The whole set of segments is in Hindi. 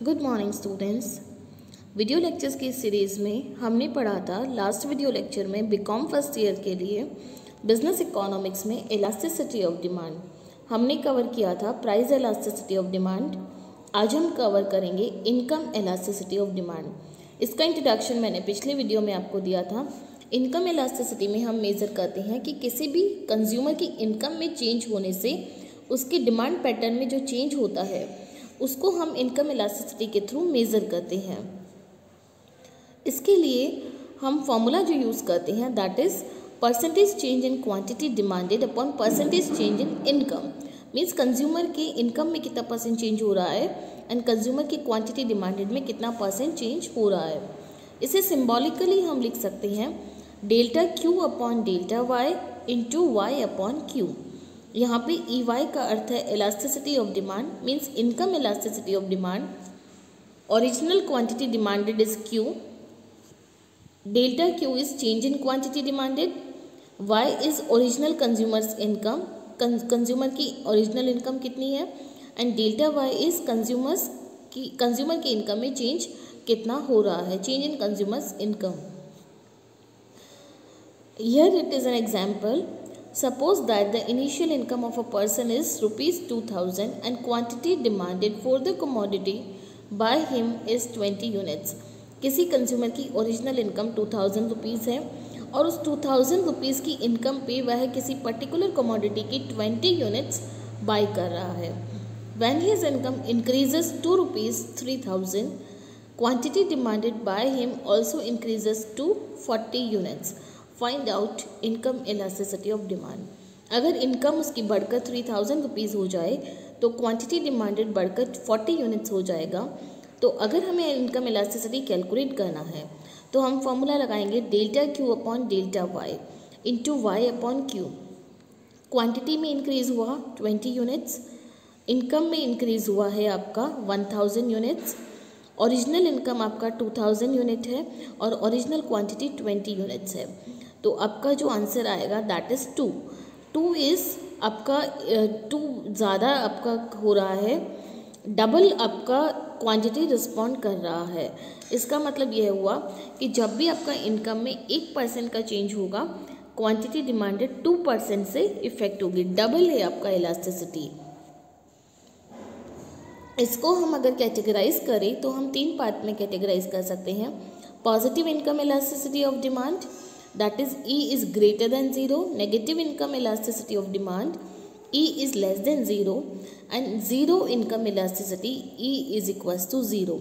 Good morning students. Video lectures की सीरीज़ में हमने पढ़ा था लास्ट वीडियो लेक्चर में बीकॉम फर्स्ट ईयर के लिए बिजनेस इकोनॉमिक्स में इलास्टिसिटी ऑफ डिमांड हमने कवर किया था प्राइस इलास्टिसिटी ऑफ डिमांड। आज हम कवर करेंगे इनकम इलास्टिसिटी ऑफ डिमांड। इसका इंट्रोडक्शन मैंने पिछले वीडियो में आपको दिया था। इनकम इलास्टिसिटी में हम मेज़र करते हैं कि किसी भी कंज्यूमर की इनकम में चेंज होने से उसकी डिमांड पैटर्न में जो चेंज होता है उसको हम इनकम इलास्टिसिटी के थ्रू मेज़र करते हैं। इसके लिए हम फॉर्मूला जो यूज़ करते हैं that is percentage change in quantity demanded upon percentage change in income. Means consumer के इनकम में कितना परसेंट चेंज हो रहा है एंड कंज्यूमर की क्वांटिटी डिमांडेड में कितना परसेंट चेंज हो रहा है। इसे सिम्बॉलिकली हम लिख सकते हैं delta Q upon delta Y into Y upon Q. यहाँ पे ई वाई का अर्थ है elasticity of demand, means income elasticity of demand. Original quantity demanded is Q, delta Q is change in quantity demanded, Y is original consumers income, consumer की ओरिजिनल इनकम कितनी है, एंड डेल्टा वाई इज कंज्यूमर की इनकम में चेंज कितना हो रहा है, change in consumers income. Here it is an example. Suppose that the initial income of a person is rupees 2000 and quantity demanded for the commodity by him is 20 units. किसी कंज्यूमर की ओरिजिनल इनकम 2000 रुपीज़ है और उस 2000 रुपीज़ की इनकम पे वह किसी पर्टिकुलर कमोडिटी की 20 यूनिट्स बाई कर रहा है। When his income increases to rupees 3000, quantity demanded by him also increases to 40 units. Find out income elasticity of demand. अगर इनकम उसकी बढ़कर 3000 रुपीज़ हो जाए तो क्वांटिटी डिमांडेड बढ़कर 40 यूनिट्स हो जाएगा। तो अगर हमें इनकम इलास्टिसिटी कैलकुलेट करना है तो हम फॉर्मूला लगाएंगे delta Q upon delta Y into Y upon Q. Quantity में इंक्रीज़ हुआ 20 यूनिट्स, इनकम में इंक्रीज़ हुआ है आपका 1000 यूनिट्स, ओरिजिनल इनकम आपका 2000 यूनिट है और ओरिजिनल क्वांटिटी 20 यूनिट्स है। तो आपका जो आंसर आएगा दैट इज़ 2। 2 इज़ आपका 2 ज़्यादा आपका हो रहा है, डबल आपका क्वांटिटी रिस्पॉन्ड कर रहा है। इसका मतलब यह हुआ कि जब भी आपका इनकम में 1% का चेंज होगा क्वांटिटी डिमांडेड 2% से इफेक्ट होगी, डबल है आपका इलास्टिसिटी। इसको हम अगर कैटेगराइज करें तो हम 3 पार्ट में कैटेगराइज कर सकते हैं। Positive income elasticity of demand that is E is greater than 0, negative income elasticity of demand E is less than 0 and zero income elasticity E is equals to 0.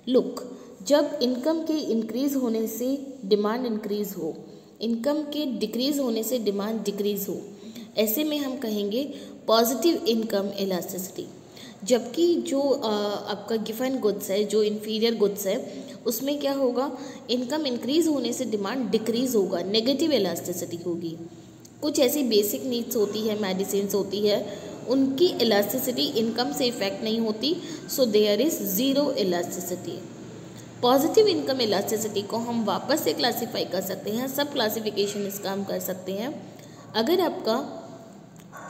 Look, जब इनकम के इंक्रीज़ होने से डिमांड इंक्रीज़ हो, इनकम के डिक्रीज़ होने से डिमांड डिक्रीज़ हो, ऐसे में हम कहेंगे पॉजिटिव इनकम इलास्टिसिटी। जबकि जो आपका गिवन गुड्स है, जो इन्फीरियर गुड्स है, उसमें क्या होगा, इनकम इंक्रीज़ होने से डिमांड डिक्रीज़ होगा, नेगेटिव इलास्टिसिटी होगी। कुछ ऐसी बेसिक नीड्स होती है, मेडिसिन होती है, उनकी इलास्टिसिटी इनकम से इफेक्ट नहीं होती, so there is zero elasticity. Positive income elasticity को हम वापस से क्लासीफाई कर सकते हैं, सब क्लासिफिकेशन इसका हम कर सकते हैं। अगर आपका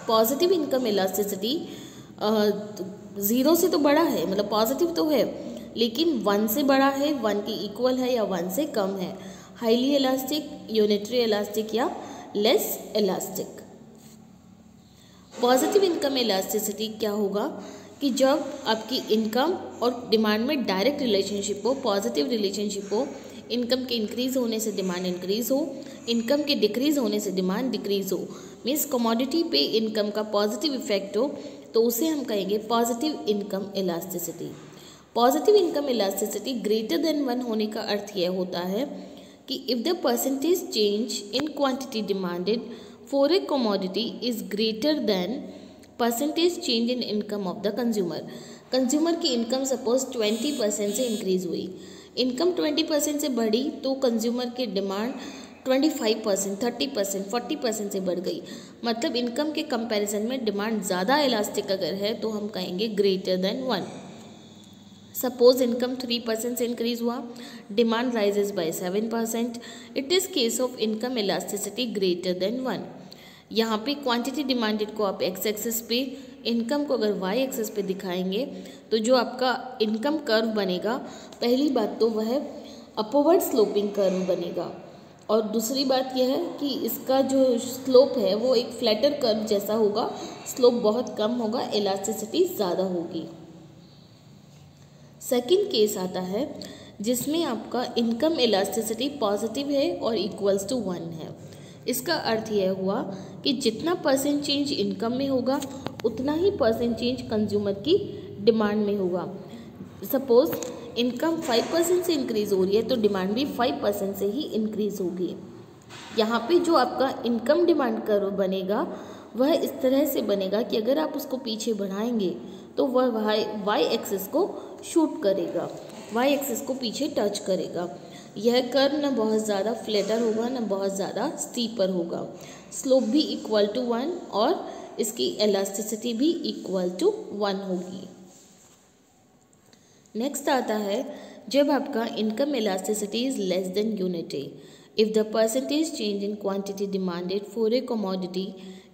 पॉजिटिव इनकम इलास्टिसिटी 0 से तो बड़ा है, मतलब पॉजिटिव तो है, लेकिन 1 से बड़ा है, 1 की इक्वल है या 1 से कम है, हाईली इलास्टिक, यूनिटरी इलास्टिक या less elastic. Positive income elasticity क्या होगा कि जब आपकी इनकम और डिमांड में डायरेक्ट रिलेशनशिप हो, पॉजिटिव रिलेशनशिप हो, इनकम के इंक्रीज़ होने से डिमांड इंक्रीज़ हो, इनकम के डिक्रीज़ होने से डिमांड डिक्रीज़ हो, मीन्स कमोडिटी पे इनकम का पॉजिटिव इफेक्ट हो, तो उसे हम कहेंगे positive income elasticity. Positive income elasticity greater than 1 होने का अर्थ यह होता है कि if the percentage change in quantity demanded for a commodity is greater than percentage change in income of the consumer. Consumer की इनकम सपोज 20% से इंक्रीज़ हुई, इनकम 20% से बढ़ी तो कंज्यूमर की डिमांड 25%, 30%, 40% से बढ़ गई, मतलब इनकम के कंपैरिजन में डिमांड ज़्यादा इलास्टिक अगर है तो हम कहेंगे ग्रेटर देन 1। सपोज इनकम 3% से इंक्रीज हुआ, demand rises by 7%, it is case of income elasticity greater than 1। यहाँ पे क्वांटिटी डिमांडेड को आप एक्स एक्सिस पे, इनकम को अगर वाई एक्सिस पे दिखाएंगे तो जो आपका इनकम कर्व बनेगा, पहली बात तो वह अपवर्ड स्लोपिंग कर्व बनेगा, और दूसरी बात यह है कि इसका जो स्लोप है वो एक फ्लैटर कर्व जैसा होगा, स्लोप बहुत कम होगा, इलास्टिसिटी ज़्यादा होगी। सेकंड केस आता है जिसमें आपका इनकम इलास्टिसिटी पॉजिटिव है और इक्वल्स टू 1 है। इसका अर्थ यह हुआ कि जितना परसेंट चेंज इनकम में होगा उतना ही परसेंट चेंज कंज्यूमर की डिमांड में होगा। सपोज इनकम 5% से इंक्रीज़ हो रही है तो डिमांड भी 5% से ही इंक्रीज़ होगी। यहाँ पे जो आपका इनकम डिमांड कर्व बनेगा वह इस तरह से बनेगा कि अगर आप उसको पीछे बढ़ाएंगे तो वह वाई एक्सिस को शूट करेगा, वाई एक्सिस को पीछे टच करेगा। यह कर्व न बहुत ज़्यादा फ्लैटर होगा न बहुत ज़्यादा स्टीपर होगा, स्लोप भी इक्वल टू 1 और इसकी इलास्टिसिटी भी इक्वल टू 1 होगी। नेक्स्ट आता है जब आपका income elasticity is less than unity. If the percentage change in quantity demanded for a commodity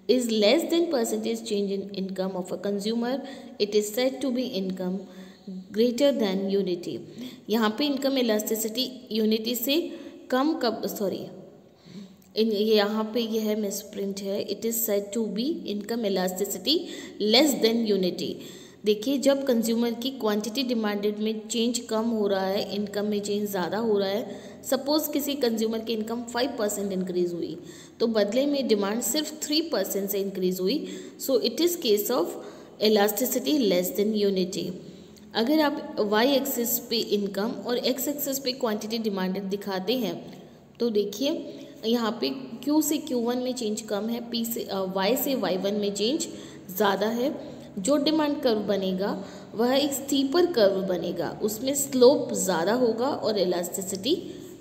is less than percentage change in income of a consumer, it is said to be income greater than unity। यहाँ पे इनकम इलास्टिसिटी यूनिटी से कम कब यहाँ पे यह मिसप्रिंट है, it is said to be income elasticity less than unity. देखिए जब कंज्यूमर की क्वांटिटी डिमांडेड में चेंज कम हो रहा है, इनकम में चेंज ज़्यादा हो रहा है, सपोज़ किसी कंज्यूमर की इनकम 5% इंक्रीज़ हुई तो बदले में डिमांड सिर्फ 3% से इंक्रीज़ हुई, so it is case of elasticity less than unity. अगर आप वाई एक्सिस पे इनकम और एक्स एक्सिस पे क्वांटिटी डिमांडेड दिखाते हैं तो देखिए यहाँ पे Q से Q1 में चेंज कम है, P से Y से Y1 में चेंज ज़्यादा है। जो डिमांड कर्व बनेगा वह एक स्टीपर कर्व बनेगा, उसमें स्लोप ज़्यादा होगा और इलास्टिसिटी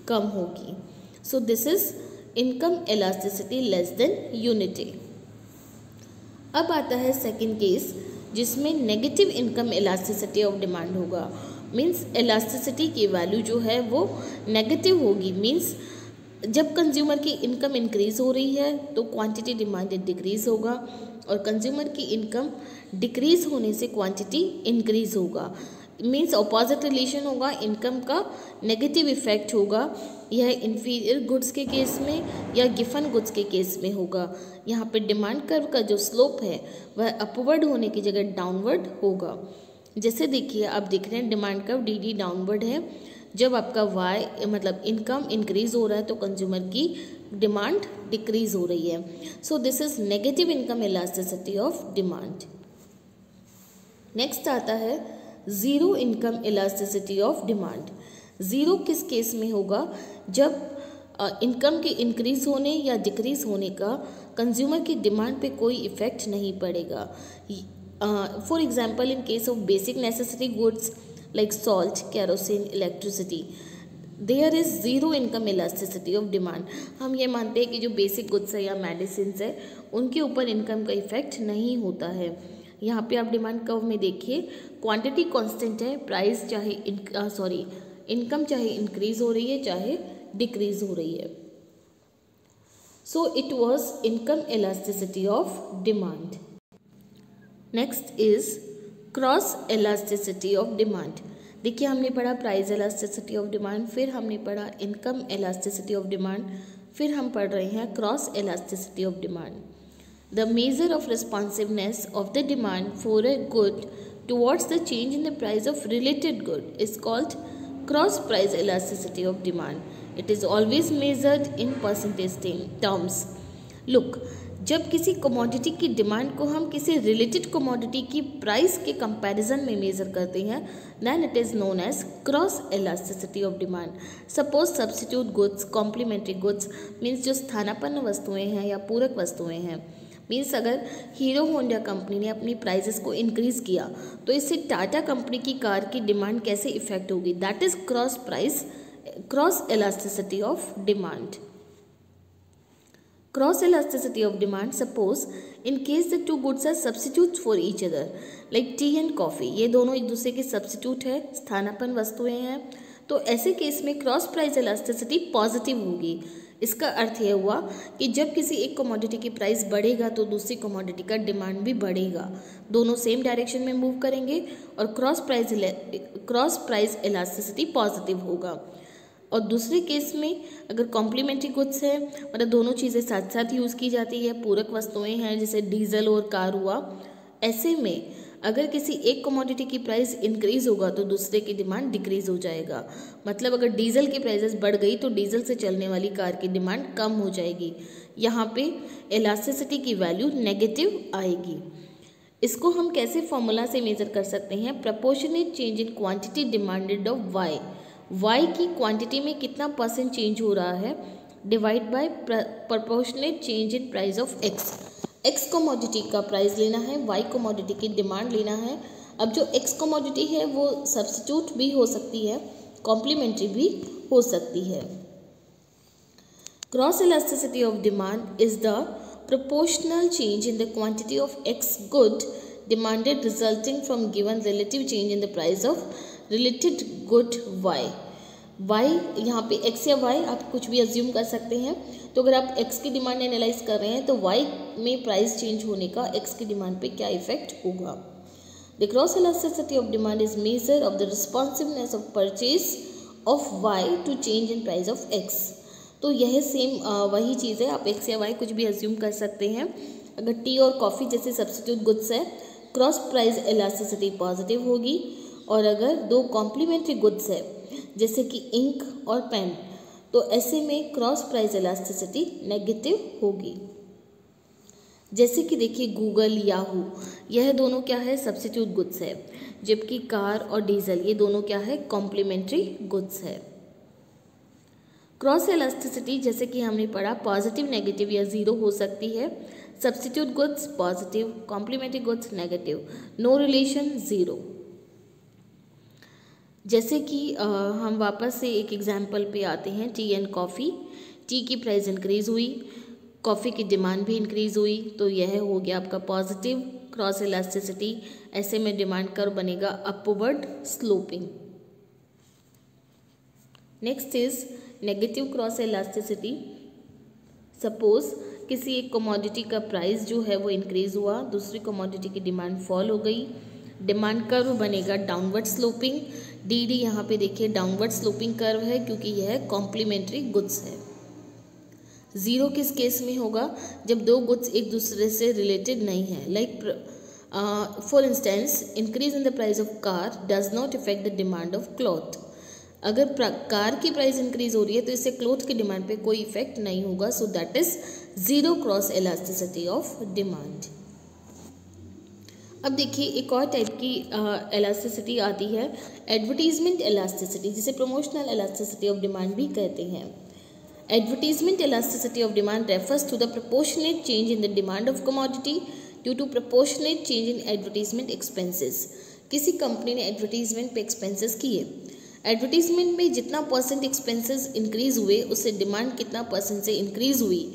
कम होगी। So this is income elasticity less than unity. अब आता है सेकंड केस जिसमें negative income elasticity of demand होगा। मीन्स इलास्टिसिटी की वैल्यू जो है वो नेगेटिव होगी। मीन्स जब कंज्यूमर की इनकम इंक्रीज़ हो रही है तो क्वांटिटी डिमांडेड डिक्रीज़ होगा, और कंज्यूमर की इनकम डिक्रीज़ होने से क्वांटिटी इंक्रीज़ होगा। मीन्स ऑपोजिट रिलेशन होगा, इनकम का नेगेटिव इफेक्ट होगा। यह इन्फीरियर गुड्स के केस में या गिफन गुड्स के केस में होगा। यहाँ पे डिमांड कर्व का जो स्लोप है वह अपवर्ड होने की जगह डाउनवर्ड होगा। जैसे देखिए आप देख रहे हैं डिमांड कर्व डी डाउनवर्ड है। जब आपका वाई मतलब इनकम इंक्रीज़ हो रहा है तो कंज्यूमर की डिमांड डिक्रीज़ हो रही है। So this is negative income elasticity of demand. Next आता है zero income elasticity of demand. Zero किस केस में होगा? जब इनकम के इंक्रीज़ होने या डिक्रीज़ होने का कंज्यूमर की डिमांड पे कोई इफ़ेक्ट नहीं पड़ेगा। For example in case of basic necessary goods like salt, kerosene, electricity, there is zero income elasticity of demand. हम ये मानते हैं कि जो बेसिक गुड्स है या मेडिसिन है उनके ऊपर इनकम का इफ़ेक्ट नहीं होता है। यहाँ पे आप डिमांड कर्व में देखिए क्वांटिटी कांस्टेंट है, प्राइस चाहे इनकम चाहे इंक्रीज़ हो रही है चाहे डिक्रीज़ हो रही है। So it was income elasticity of demand. Next is cross elasticity of demand. देखिए हमने पढ़ा प्राइस इलास्टिसिटी ऑफ डिमांड, फिर हमने पढ़ा इनकम इलास्टिसिटी ऑफ डिमांड, फिर हम पढ़ रहे हैं cross elasticity of demand. The measure of responsiveness of the demand for a good towards the change in the price of related good is called cross price elasticity of demand. It is always measured in percentage terms. Look, जब किसी कमोडिटी की डिमांड को हम किसी रिलेटेड कमोडिटी की प्राइस के कंपैरिजन में मेज़र करते हैं then it is known as cross elasticity of demand. Suppose substitute goods, complementary goods means जो स्थानापन्न वस्तुएं हैं या पूरक वस्तुएं हैं। मीन्स अगर हीरो होंडा कंपनी ने अपनी प्राइसेस को इंक्रीज़ किया तो इससे टाटा कंपनी की कार की डिमांड कैसे इफेक्ट होगी, that is cross elasticity of demand. Cross elasticity of demand, suppose in case the two goods are substitute for each other like tea and coffee, ये दोनों एक दूसरे के सब्स्टिट्यूट है, स्थानापन्न वस्तुएं हैं, तो ऐसे केस में क्रॉस प्राइस इलास्टिसिटी पॉजिटिव होगी। इसका अर्थ यह हुआ कि जब किसी एक कमोडिटी की प्राइस बढ़ेगा तो दूसरी कमोडिटी का डिमांड भी बढ़ेगा, दोनों सेम डायरेक्शन में मूव करेंगे और क्रॉस प्राइस इलास्टिसिटी पॉजिटिव होगा। और दूसरे केस में अगर कॉम्प्लीमेंट्री गुड्स है, मतलब दोनों चीज़ें साथ साथ यूज़ की जाती है, पूरक वस्तुएं हैं जैसे डीजल और कार हुआ, ऐसे में अगर किसी एक कमोडिटी की प्राइस इंक्रीज होगा तो दूसरे की डिमांड डिक्रीज हो जाएगा। मतलब अगर डीजल की प्राइसेस बढ़ गई तो डीजल से चलने वाली कार की डिमांड कम हो जाएगी। यहाँ पे इलास्टिसिटी की वैल्यू नेगेटिव आएगी। इसको हम कैसे फॉर्मूला से मेजर कर सकते हैं? Proportionate change in quantity demanded of Y, Y की क्वांटिटी में कितना परसेंट चेंज हो रहा है, divide by proportionate change in price of X. X commodity का प्राइस लेना है, वाई कमोडिटी की डिमांड लेना है। अब जो एक्स कमोडिटी है वो सब्स्टिट्यूट भी हो सकती है, कॉम्प्लीमेंट्री भी हो सकती है। Cross elasticity of demand is the proportional change in the quantity of X good demanded resulting from given relative change in the price of related good Y। Y यहाँ पे X या Y आप कुछ भी अज्यूम कर सकते हैं। तो अगर आप X की डिमांड एनालाइज कर रहे हैं तो Y में प्राइस चेंज होने का X की डिमांड पे क्या इफेक्ट होगा। The cross elasticity of demand is measure of the responsiveness of purchase of Y to change in price of X। तो यह सेम वही चीज़ है, आप एक्स या वाई कुछ भी अज्यूम कर सकते हैं। अगर टी और कॉफ़ी जैसे सब्स्टिट्यूट गुड्स है, क्रॉस प्राइस इलास्टिसिटी पॉजिटिव होगी, और अगर दो कॉम्प्लीमेंट्री गुड्स है जैसे कि इंक और पेन, तो ऐसे में क्रॉस प्राइस इलास्टिसिटी नेगेटिव होगी। जैसे कि देखिए गूगल, याहू, यह दोनों क्या है? सब्स्टिट्यूट गुड्स है, जबकि कार और डीजल ये दोनों क्या है? कॉम्प्लीमेंट्री गुड्स है। क्रॉस इलास्टिसिटी जैसे कि हमने पढ़ा पॉजिटिव, नेगेटिव या ज़ीरो हो सकती है। Substitute goods positive, complementary goods negative, no relation zero. जैसे कि हम वापस से एक एग्जांपल पे आते हैं, टी एंड कॉफ़ी। टी की प्राइस इंक्रीज हुई, कॉफ़ी की डिमांड भी इंक्रीज हुई, तो यह हो गया आपका पॉजिटिव क्रॉस इलास्टिसिटी। ऐसे में डिमांड कर्व बनेगा upward sloping. Next is negative cross elasticity. Suppose किसी एक कमोडिटी का प्राइस जो है वो इंक्रीज हुआ, दूसरी कमोडिटी की डिमांड फॉल हो गई, डिमांड कर्व बनेगा डाउनवर्ड स्लोपिंग। डी डी यहाँ पे देखिए डाउनवर्ड स्लोपिंग कर्व है क्योंकि यह कॉम्प्लीमेंट्री गुड्स है। ज़ीरो किस केस में होगा? जब दो गुड्स एक दूसरे से रिलेटेड नहीं है। Like for instance increase in the price of car does not effect the demand of cloth. अगर कार की प्राइस इंक्रीज हो रही है तो इससे क्लोथ की डिमांड पे कोई इफेक्ट नहीं होगा। So that is zero cross elasticity of demand. अब देखिए एक और टाइप की इलास्टिसिटी आती है, एडवर्टीजमेंट इलास्टिसिटी, जिसे प्रमोशनल इलास्टिसिटी ऑफ डिमांड भी कहते हैं। Advertisement elasticity of demand refers to the proportionate change in the demand of commodity due to proportionate change in advertisement expenses. किसी कंपनी ने एडवर्टीजमेंट पे एक्सपेंसेस किए, एडवर्टीजमेंट में जितना परसेंट एक्सपेंसेस इंक्रीज हुए उससे डिमांड कितना परसेंट से इंक्रीज हुई,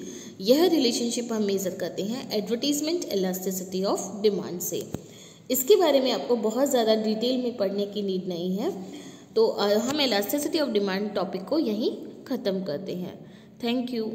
यह रिलेशनशिप हम मेज़र करते हैं एडवर्टीजमेंट इलास्टिसिटी ऑफ डिमांड से। इसके बारे में आपको बहुत ज़्यादा डिटेल में पढ़ने की नीड नहीं है, तो हम इलास्टिसिटी ऑफ डिमांड टॉपिक को यहीं ख़त्म करते हैं। Thank you.